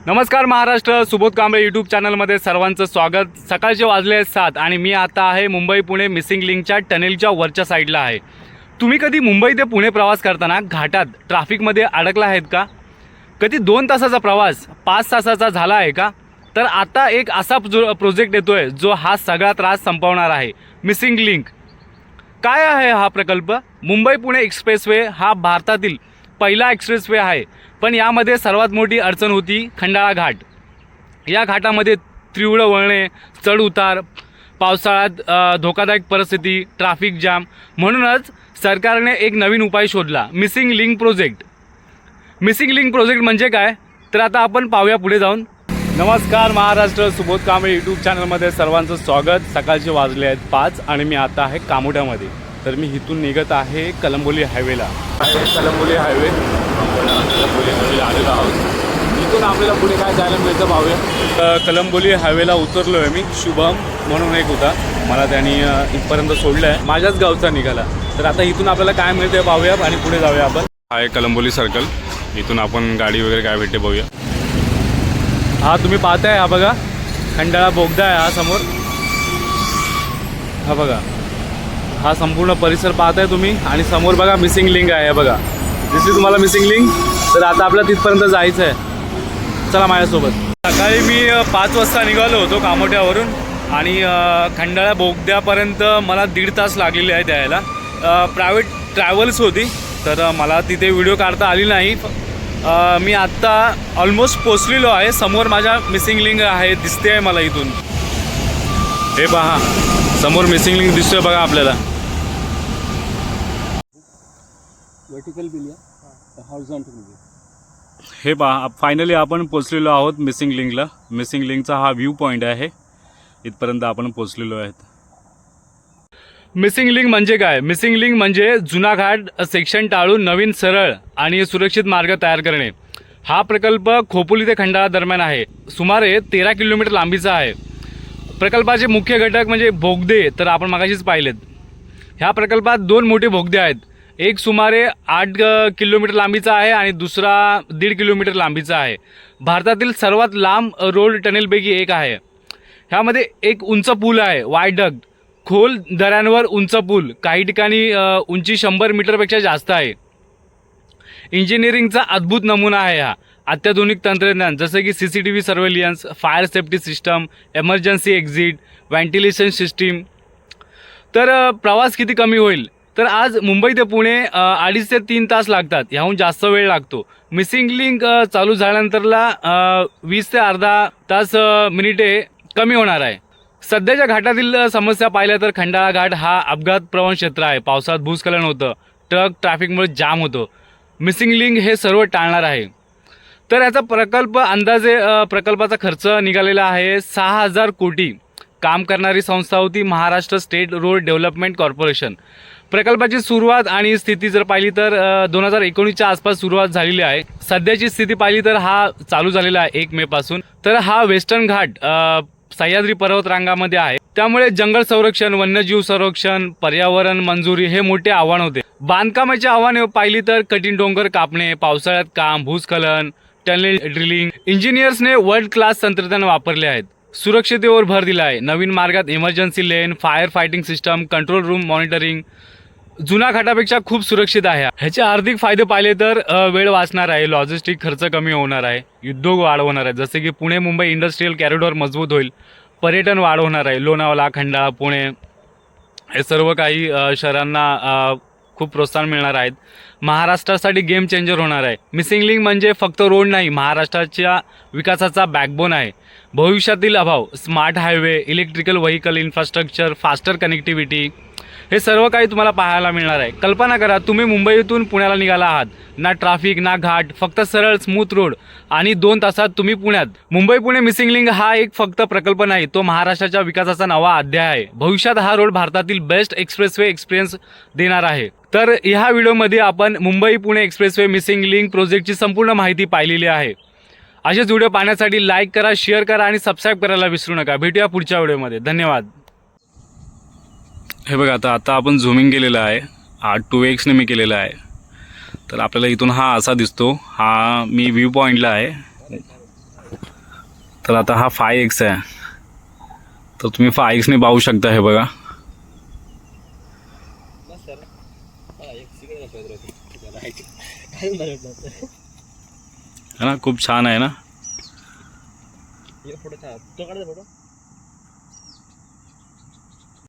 नमस्कार महाराष्ट्र, सुबोध कांबळे यूट्यूब चॅनलमध्ये सर्वांचं स्वागत। सकाळचे वाजले आहेत 7 आणि मी आता आहे मुंबई पुणे मिसिंग लिंकच्या टनेलच्या वरच्या साईडला आहे। तुम्ही कधी मुंबई ते पुणे प्रवास करताना घाटात ट्रॅफिकमध्ये अडकला आहेत का? कधी 2 तासाचा प्रवास 5 तासाचा झाला आहे का? तर आता एक असा प्रोजेक्ट येतोय जो हा सगळा त्रास संपवणार आहे, मिसिंग लिंक। काय आहे हा प्रकल्प? मुंबई पुणे एक्सप्रेसवे हा भारतातील पहिला एक्सप्रेसवे आहे, पण यामध्ये सर्वात मोठी अडचण होती खंडाळा घाट। या घाटामध्ये तीव्र वळणे, चढ उतार, पावसाळ्यात धोकादायक परिस्थिती, ट्रॅफिक जाम। म्हणूनच सरकारने एक नवीन उपाय शोधला, missing link project. Missing link project म्हणजे काय, तर आता आपण पाहूया पुढे जाऊन। नमस्कार महाराष्ट्र, सुबोध कांबळे यूट्यूब चॅनलमध्ये सर्वांचं स्वागत। सकाळचे वाजले आहेत 5 आणि मी आता आहे कामोठ्यामध्ये। तर मी इथून निघत आहे कलंबोली हायवेला। कलंबोली हायवे आलेलो आहोत। इथून आपल्याला पुढे काय जायला मिळतं पाहूया। कलंबोली हायवेला उतरलो आहे मी। शुभम म्हणून एक होता, मला त्यांनी इथपर्यंत सोडलं आहे, माझ्याच गावचा निघाला। तर आता इथून आपल्याला काय मिळते पाहूया आणि पुढे जाऊया आपण। आहे कलंबोली सर्कल, इथून आपण गाडी वगैरे काय भेटते पाहूया। हा तुम्ही पाहताय, हा बघा खंडाळा बोगदा आहे हा समोर। हा बघा, हा संपूर्ण परिसर पाहताय तुम्ही आणि समोर बघा मिसिंग लिंक आहे। बघा दिसली तुम्हाला मिसिंग लिंक? तर आता आपल्याला तिथपर्यंत जायचं आहे, चला माझ्यासोबत। सकाळी मी 5 वाजता निघालो होतो कामोठ्यावरून आणि खंडाळा बोगद्यापर्यंत मला 1.5 तास लागलेले आहेत यायला। प्रायव्हेट ट्रॅव्हल्स होती, तर मला तिथे व्हिडिओ काढता आली नाही। मी आत्ता ऑलमोस्ट पोचलेलो आहे। समोर माझ्या मिसिंग लिंक आहे, दिसते आहे मला इथून। हे पहा समोर मिसिंग लिंक दिसतोय बघा आपल्याला। वर्टिकल बिल या हॉरिझॉन्टल बिल। हे पहा फायनली आपण पोचलेलो आहोत मिसिंग लिंकला। मिसिंग लिंकचा हा व्ह्यू पॉईंट आहे, इथपर्यंत आपण पोचलेलो आहेत। मिसिंग लिंक म्हणजे काय? मिसिंग लिंक म्हणजे जुना घाट सेक्शन टाळून नवीन सरळ आणि सुरक्षित मार्ग तयार करणे। हा प्रकल्प खोपोली ते खंडाळा दरम्यान आहे, सुमारे 13 किलोमीटर लांबीचा आहे। प्रकल्पाचे मुख्य घटक म्हणजे बोगदे, तर आपण मगाशीच पाहिलेत। ह्या प्रकल्पात 2 मोठे बोगदे आहेत, एक सुमारे 8 किलोमीटर लांबीचा आहे आणि दुसरा 1.5 किलोमीटर लांबीचा आहे। भारतातील सर्वात लांब रोड टनेलपैकी एक आहे। ह्यामध्ये एक उंच पूल आहे, वायडक्ट, खोल दऱ्यांवर उंच पूल, काही ठिकाणी उंची 100 मीटरपेक्षा जास्त आहे। इंजिनिअरिंगचा अद्भुत नमुना आहे हा। अत्याधुनिक तंत्रज्ञान जसे की CCTV surveillance, fire safety system, emergency exit, ventilation system. तर प्रवास किती कमी होईल? तर आज मुंबई ते पुणे 2.5 ते 3 तास लागतात, ह्याहून जास्त वेळ लागतो। मिसिंग लिंक चालू झाल्यानंतरला 20 ते अर्धा तास मिनिटे कमी होणार आहे। सध्याच्या घाटातील समस्या पाहिल्या तर खंडाळा घाट हा अपघात प्रवण क्षेत्र आहे। पावसात भूस्खलन होतं, ट्रक ट्रॅफिकमुळे जाम होतो। मिसिंग लिंक हे सर्व टाळणार आहे। तर याचा अंदाजे प्रकल्पाचा खर्च निघालेला आहे 6,000 कोटी। काम करणारी संस्था होती Maharashtra state road development corporation. प्रकल्पाची सुरुवात आणि स्थिती जर पाहिली तर 2019च्या आसपास सुरुवात झालेली आहे। सध्याची स्थिती पाहिली तर हा चालू झालेला आहे 1 मे पासून। तर हा वेस्टर्न घाट सह्याद्री पर्वतरांगामध्ये आहे, त्यामुळे जंगल संरक्षण, वन्यजीव संरक्षण, पर्यावरण मंजुरी हे मोठे आव्हान होते। बांधकामाची आव्हाने पाहिली तर कठीण डोंगर कापणे, पावसाळ्यात काम, भूस्खलन, टनेल ड्रिलिंग। इंजिनियर्सने वर्ल्ड क्लास तंत्रज्ञान वापरले आहेत, सुरक्षिततेवर भर दिला आहे। नवीन मार्गात emergency lane, fire fighting system, control room monitoring जुना घाटापेक्षा खूप सुरक्षित आहे। ह्याचे आर्थिक फायदे पाहिले तर वेळ वाचणार आहे, लॉजिस्टिक खर्च कमी होणार आहे, उद्योग वाढवणार आहे, जसे की पुणे मुंबई इंडस्ट्रियल कॉरिडॉर मजबूत होईल, पर्यटन वाढवणार आहे, लोणावळा, खंडाळा, पुणे हे सर्व काही शहरांना खूप प्रोत्साहन मिळणार आहेत। महाराष्ट्रासाठी गेम चेंजर होणार आहे। मिसिंग लिंक म्हणजे फक्त रोड नाही, महाराष्ट्राच्या विकासाचा बॅकबोन आहे। भविष्यातील अभाव, smart highway, electrical vehicle infrastructure, faster connectivity हे सर्व काही तुम्हाला पाहायला मिळणार आहे। कल्पना करा, तुम्ही मुंबईतून पुण्याला निघाला आहात, ना ट्रॅफिक ना घाट, फक्त सरळ स्मूथ रोड आणि 2 तासात तुम्ही पुण्यात। मुंबई पुणे मिसिंग लिंक हा एक फक्त प्रकल्प नाही, तो महाराष्ट्राच्या विकासाचा नवा अध्याय आहे। भविष्यात हा रोड भारतातील बेस्ट एक्सप्रेसवे एक्सपिरियन्स देणार आहे। तर ह्या व्हिडिओमध्ये आपण Mumbai Pune expressway missing link प्रोजेक्टची संपूर्ण माहिती पाहिलेली आहे। असेच व्हिडिओ पाहण्यासाठी लाईक करा, शेअर करा आणि सबस्क्राईब करायला विसरू नका। भेटूया पुढच्या व्हिडिओमध्ये, धन्यवाद। हे बघा, आता आपण झूमिंग केलेलं आहे, 2x ने मी केलेलं आहे। तर आपल्याला इथून हा असा दिसतो, हा मी व्ह्यू पॉईंटला आहे। तर आता हा 5X आहे, तर तुम्ही 5Xने पाहू शकता. हे बघा, है ना, खूप छान आहे ना. फोटो तो काढ फोटो.